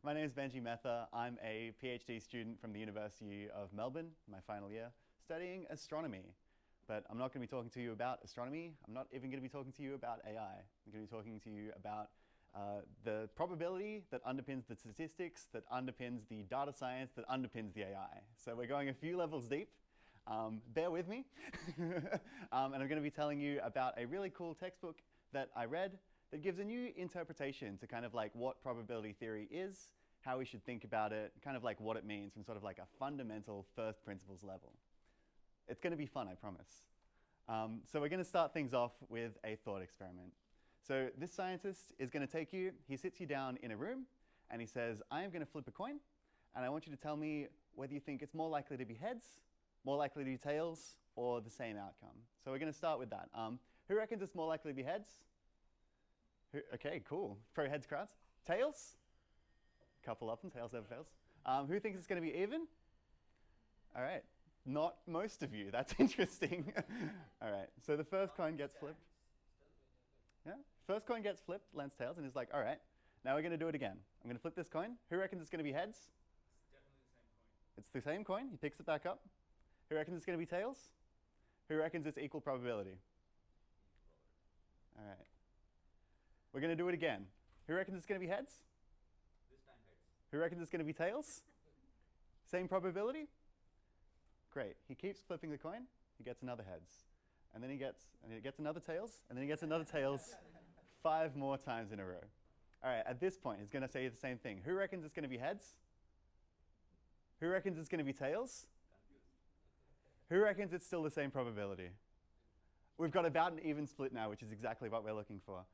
My name is Benji Metha. I'm a PhD student from the University of Melbourne, my final year, studying astronomy. But I'm not going to be talking to you about astronomy. I'm not even going to be talking to you about AI. I'm going to be talking to you about the probability that underpins the statistics, that underpins the data science, that underpins the AI. So we're going a few levels deep. Bear with me. And I'm going to be telling you about a really cool textbook that I read that gives a new interpretation to kind of like what probability theory is, how we should think about it, kind of like what it means from sort of like a fundamental first principles level. It's going to be fun, I promise. So we're going to start things off with a thought experiment. So this scientist is going to take you, he sits you down in a room, and he says, I am going to flip a coin, and I want you to tell me whether you think it's more likely to be heads, more likely to be tails, or the same outcome. So we're going to start with that. Who reckons it's more likely to be heads? Okay, cool. Pro heads crowds. Tails? Couple of them, tails never fails. Who thinks it's going to be even? All right, not most of you. That's interesting. All right, so the first coin gets flipped. Yeah, first coin gets flipped, lands tails, and he's like, all right, now we're going to do it again. I'm going to flip this coin. Who reckons it's going to be heads? It's the same coin. He picks it back up. Who reckons it's going to be tails? Who reckons it's equal probability? All right. We're going to do it again. Who reckons it's going to be heads? This time heads. Who reckons it's going to be tails? Same probability? Great. He keeps flipping the coin. He gets another heads. And then he gets another tails. And then he gets another tails 5 more times in a row. All right, at this point, he's going to say the same thing. Who reckons it's going to be heads? Who reckons it's going to be tails? Who reckons it's still the same probability? We've got about an even split now, which is exactly what we're looking for.